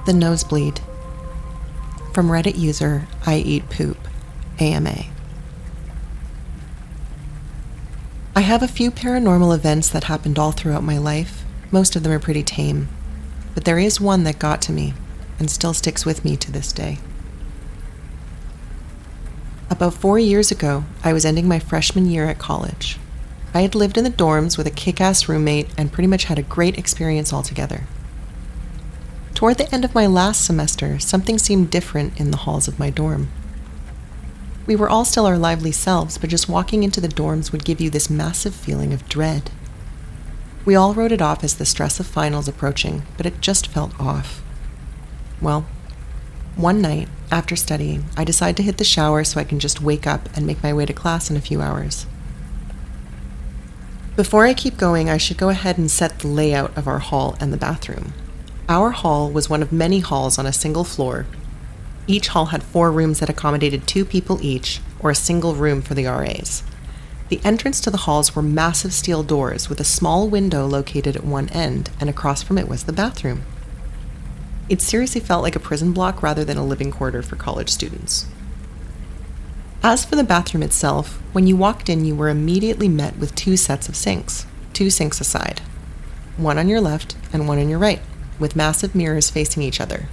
The nosebleed. From Reddit user I Eat Poop, AMA. I have a few paranormal events that happened all throughout my life. Most of them are pretty tame, but there is one that got to me and still sticks with me to this day. About 4 years ago, I was ending my freshman year at college. I had lived in the dorms with a kick-ass roommate and pretty much had a great experience altogether. Toward the end of my last semester, something seemed different in the halls of my dorm. We were all still our lively selves, but just walking into the dorms would give you this massive feeling of dread. We all wrote it off as the stress of finals approaching, but it just felt off. Well, one night, after studying, I decided to hit the shower so I can just wake up and make my way to class in a few hours. Before I keep going, I should go ahead and set the layout of our hall and the bathroom. Our hall was one of many halls on a single floor. Each hall had 4 rooms that accommodated 2 people each, or a single room for the RAs. The entrance to the halls were massive steel doors with a small window located at one end, and across from it was the bathroom. It seriously felt like a prison block rather than a living quarter for college students. As for the bathroom itself, when you walked in, you were immediately met with 2 sets of sinks, 2 sinks aside, one on your left and one on your right, with massive mirrors facing each other,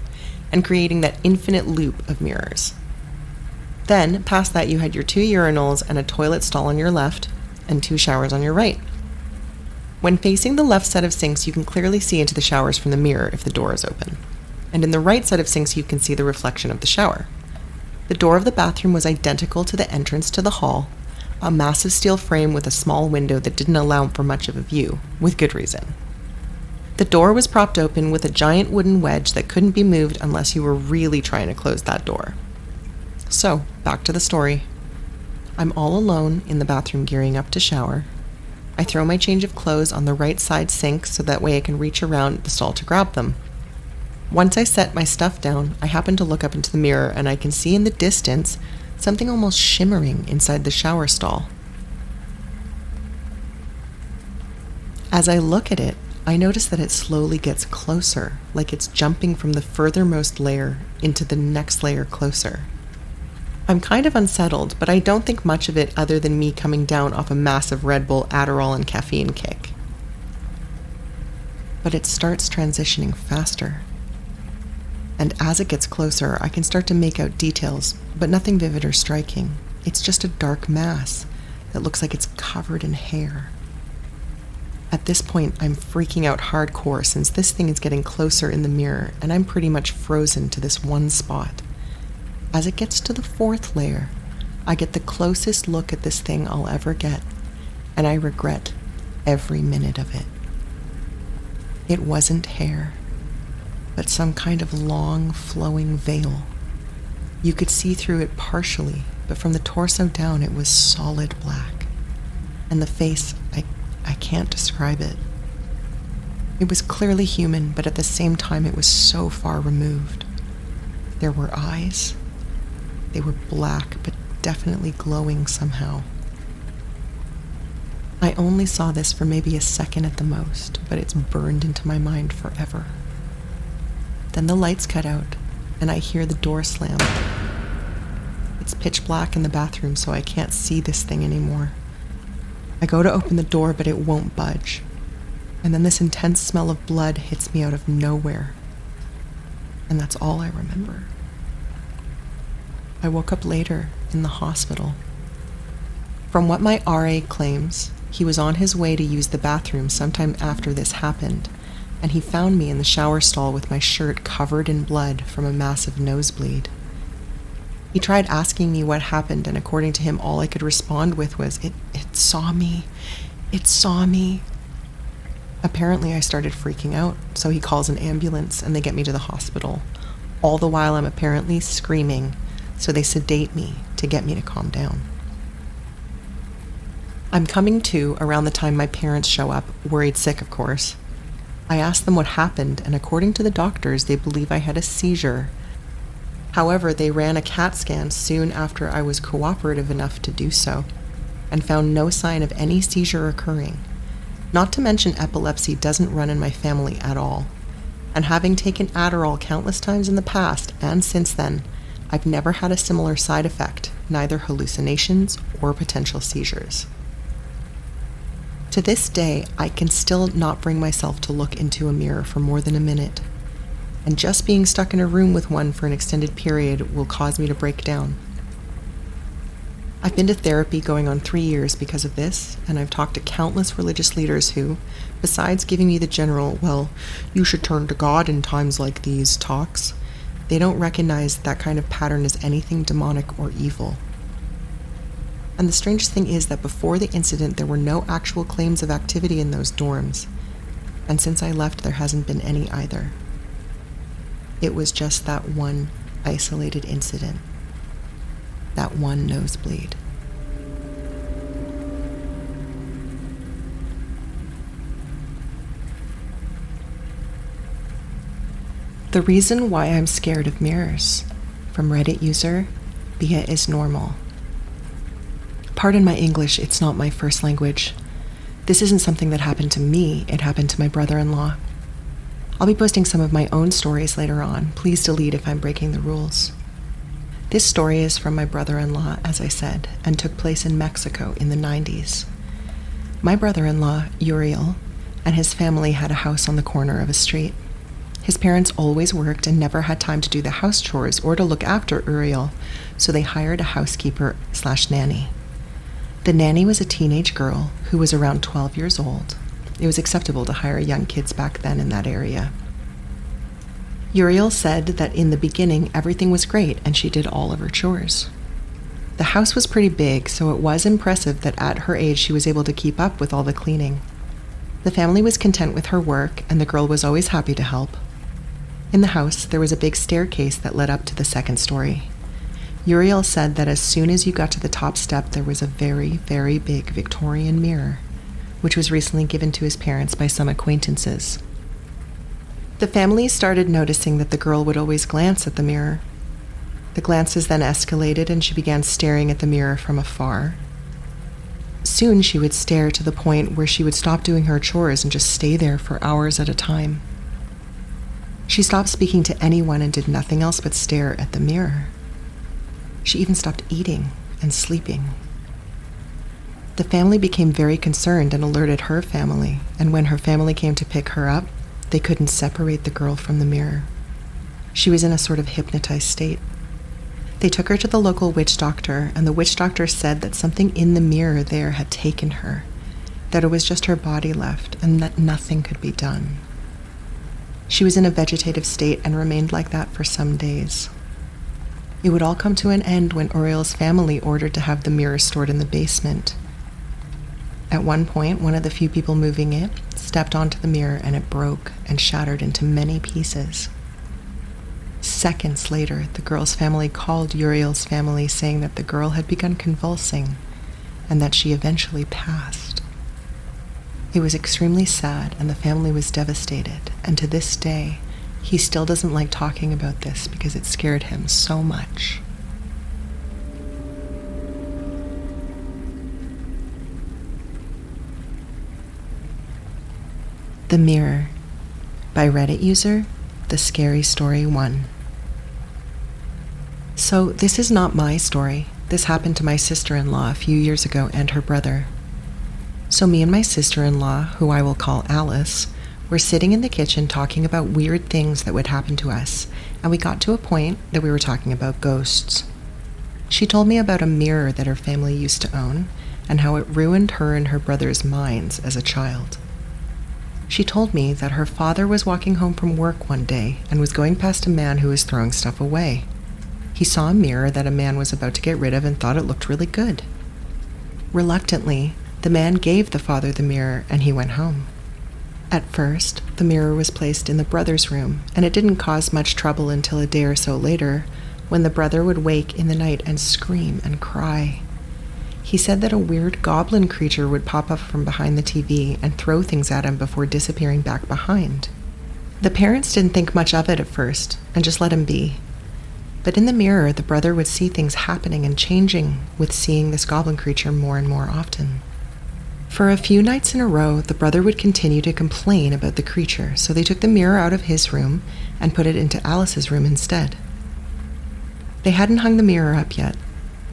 and creating that infinite loop of mirrors. Then, past that, you had your 2 urinals and a toilet stall on your left, and 2 showers on your right. When facing the left set of sinks, you can clearly see into the showers from the mirror if the door is open. And in the right set of sinks, you can see the reflection of the shower. The door of the bathroom was identical to the entrance to the hall, a massive steel frame with a small window that didn't allow for much of a view, with good reason. The door was propped open with a giant wooden wedge that couldn't be moved unless you were really trying to close that door. So, back to the story. I'm all alone in the bathroom gearing up to shower. I throw my change of clothes on the right side sink so that way I can reach around the stall to grab them. Once I set my stuff down, I happen to look up into the mirror and I can see in the distance something almost shimmering inside the shower stall. As I look at it, I notice that it slowly gets closer, like it's jumping from the furthermost layer into the next layer closer. I'm kind of unsettled, but I don't think much of it other than me coming down off a massive Red Bull, Adderall, and caffeine kick. But it starts transitioning faster. And as it gets closer, I can start to make out details, but nothing vivid or striking. It's just a dark mass that looks like it's covered in hair. At this point, I'm freaking out hardcore since this thing is getting closer in the mirror, and I'm pretty much frozen to this one spot. As it gets to the 4th layer, I get the closest look at this thing I'll ever get, and I regret every minute of it. It wasn't hair, but some kind of long, flowing veil. You could see through it partially, but from the torso down it was solid black. And the face, I can't describe it. It was clearly human, but at the same time it was so far removed. There were eyes. They were black, but definitely glowing somehow. I only saw this for maybe a second at the most, but it's burned into my mind forever. Then the lights cut out, and I hear the door slam. It's pitch black in the bathroom, so I can't see this thing anymore. I go to open the door, but it won't budge. And then this intense smell of blood hits me out of nowhere. And that's all I remember. I woke up later in the hospital. From what my RA claims, he was on his way to use the bathroom sometime after this happened, and he found me in the shower stall with my shirt covered in blood from a massive nosebleed. He tried asking me what happened, and according to him, all I could respond with was, it saw me. It saw me. Apparently, I started freaking out, so he calls an ambulance and they get me to the hospital. All the while, I'm apparently screaming, so they sedate me to get me to calm down. I'm coming to around the time my parents show up, worried sick, of course. I asked them what happened, and according to the doctors, they believe I had a seizure. However, they ran a CAT scan soon after I was cooperative enough to do so, and found no sign of any seizure occurring. Not to mention epilepsy doesn't run in my family at all. And having taken Adderall countless times in the past and since then, I've never had a similar side effect, neither hallucinations or potential seizures. To this day, I can still not bring myself to look into a mirror for more than a minute, and just being stuck in a room with one for an extended period will cause me to break down. I've been to therapy going on 3 years because of this, and I've talked to countless religious leaders who, besides giving me the general, well, you should turn to God in times like these talks, they don't recognize that kind of pattern as anything demonic or evil. And the strangest thing is that before the incident, there were no actual claims of activity in those dorms, and since I left, there hasn't been any either. It was just that one isolated incident. That one nosebleed. The reason why I'm scared of mirrors, from Reddit user, Bia is normal. Pardon my English, it's not my first language. This isn't something that happened to me, it happened to my brother-in-law. I'll be posting some of my own stories later on. Please delete if I'm breaking the rules. This story is from my brother-in-law, as I said, and took place in Mexico in the 90s. My brother-in-law, Uriel, and his family had a house on the corner of a street. His parents always worked and never had time to do the house chores or to look after Uriel, so they hired a housekeeper/nanny. The nanny was a teenage girl who was around 12 years old. It was acceptable to hire young kids back then in that area. Uriel said that in the beginning everything was great and she did all of her chores. The house was pretty big, so it was impressive that at her age she was able to keep up with all the cleaning. The family was content with her work and the girl was always happy to help. In the house, there was a big staircase that led up to the second story. Uriel said that as soon as you got to the top step, there was a very, very big Victorian mirror, which was recently given to his parents by some acquaintances. The family started noticing that the girl would always glance at the mirror. The glances then escalated and she began staring at the mirror from afar. Soon she would stare to the point where she would stop doing her chores and just stay there for hours at a time. She stopped speaking to anyone and did nothing else but stare at the mirror. She even stopped eating and sleeping. The family became very concerned and alerted her family, and when her family came to pick her up, they couldn't separate the girl from the mirror. She was in a sort of hypnotized state. They took her to the local witch doctor, and the witch doctor said that something in the mirror there had taken her, that it was just her body left, and that nothing could be done. She was in a vegetative state and remained like that for some days. It would all come to an end when Uriel's family ordered to have the mirror stored in the basement. At one point, one of the few people moving it stepped onto the mirror and it broke and shattered into many pieces. Seconds later, the girl's family called Uriel's family saying that the girl had begun convulsing and that she eventually passed. It was extremely sad and the family was devastated, and to this day, he still doesn't like talking about this because it scared him so much. The Mirror by Reddit user The Scary Story 1. So this is not my story. This happened to my sister-in-law a few years ago and her brother. So me and my sister-in-law, who I will call Alice, were sitting in the kitchen talking about weird things that would happen to us, and we got to a point that we were talking about ghosts. She told me about a mirror that her family used to own and how it ruined her and her brother's minds as a child. She told me that her father was walking home from work one day and was going past a man who was throwing stuff away. He saw a mirror that a man was about to get rid of and thought it looked really good. Reluctantly, the man gave the father the mirror and he went home. At first, the mirror was placed in the brother's room, and it didn't cause much trouble until a day or so later, when the brother would wake in the night and scream and cry. He said that a weird goblin creature would pop up from behind the TV and throw things at him before disappearing back behind. The parents didn't think much of it at first and just let him be. But in the mirror, the brother would see things happening and changing with seeing this goblin creature more and more often. For a few nights in a row, the brother would continue to complain about the creature, so they took the mirror out of his room and put it into Alice's room instead. They hadn't hung the mirror up yet,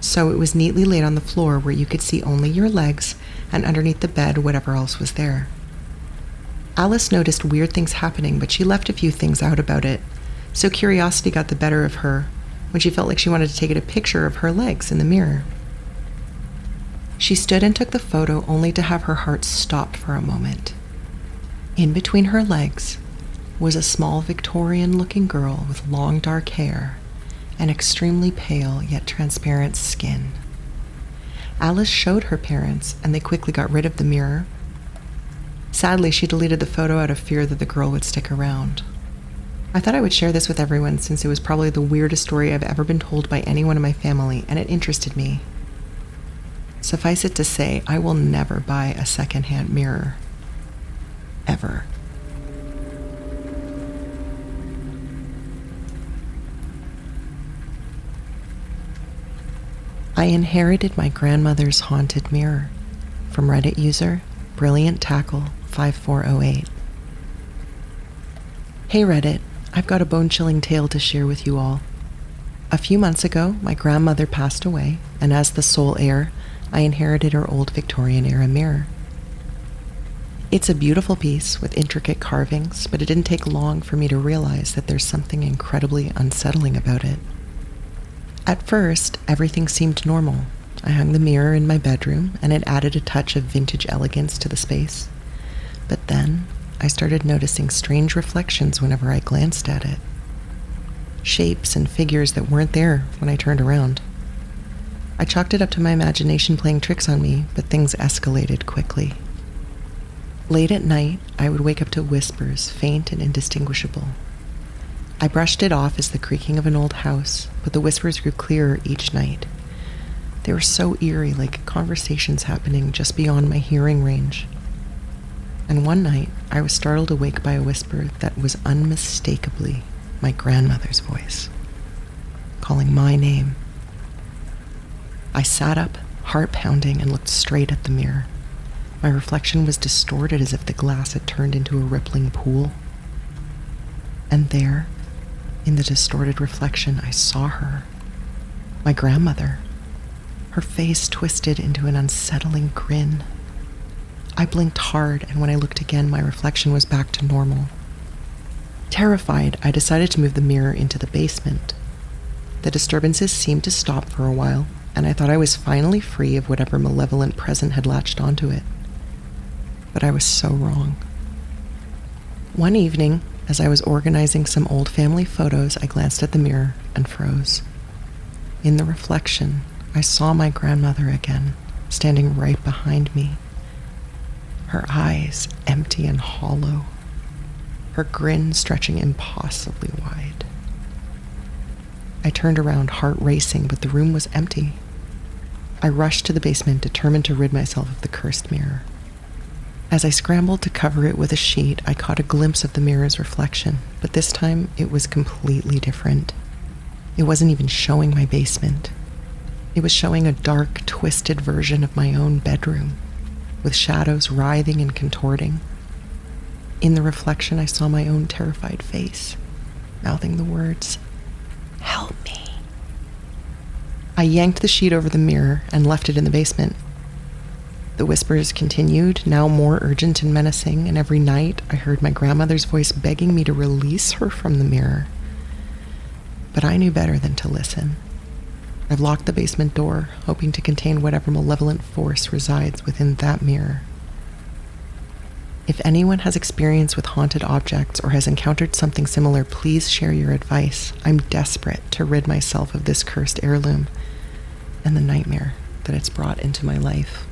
so it was neatly laid on the floor where you could see only your legs and underneath the bed whatever else was there. Alice noticed weird things happening, but she left a few things out about it, so curiosity got the better of her when she felt like she wanted to take a picture of her legs in the mirror. She stood and took the photo only to have her heart stop for a moment. In between her legs was a small Victorian-looking girl with long dark hair and extremely pale yet transparent skin. Alice showed her parents, and they quickly got rid of the mirror. Sadly, she deleted the photo out of fear that the girl would stick around. I thought I would share this with everyone since it was probably the weirdest story I've ever been told by anyone in my family, and it interested me. Suffice it to say, I will never buy a secondhand mirror. Ever. I inherited my grandmother's haunted mirror from Reddit user Brilliant Tackle 5408. Hey Reddit, I've got a bone-chilling tale to share with you all. A few months ago, my grandmother passed away, and as the sole heir, I inherited her old Victorian-era mirror. It's a beautiful piece with intricate carvings, but it didn't take long for me to realize that there's something incredibly unsettling about it. At first, everything seemed normal. I hung the mirror in my bedroom, and it added a touch of vintage elegance to the space. But then, I started noticing strange reflections whenever I glanced at it. Shapes and figures that weren't there when I turned around. I chalked it up to my imagination playing tricks on me, but things escalated quickly. Late at night, I would wake up to whispers, faint and indistinguishable. I brushed it off as the creaking of an old house, but the whispers grew clearer each night. They were so eerie, like conversations happening just beyond my hearing range. And one night, I was startled awake by a whisper that was unmistakably my grandmother's voice, calling my name. I sat up, heart pounding, and looked straight at the mirror. My reflection was distorted as if the glass had turned into a rippling pool. And there, in the distorted reflection, I saw her, my grandmother, her face twisted into an unsettling grin. I blinked hard, and when I looked again, my reflection was back to normal. Terrified, I decided to move the mirror into the basement. The disturbances seemed to stop for a while, and I thought I was finally free of whatever malevolent presence had latched onto it. But I was so wrong. One evening, as I was organizing some old family photos, I glanced at the mirror and froze. In the reflection, I saw my grandmother again, standing right behind me. Her eyes empty and hollow, her grin stretching impossibly wide. I turned around, heart racing, but the room was empty. I rushed to the basement, determined to rid myself of the cursed mirror. As I scrambled to cover it with a sheet, I caught a glimpse of the mirror's reflection, but this time it was completely different. It wasn't even showing my basement. It was showing a dark, twisted version of my own bedroom, with shadows writhing and contorting. In the reflection, I saw my own terrified face, mouthing the words, "Help me." I yanked the sheet over the mirror and left it in the basement. The whispers continued, now more urgent and menacing, and every night I heard my grandmother's voice begging me to release her from the mirror. But I knew better than to listen. I've locked the basement door, hoping to contain whatever malevolent force resides within that mirror. If anyone has experience with haunted objects or has encountered something similar, please share your advice. I'm desperate to rid myself of this cursed heirloom and the nightmare that it's brought into my life.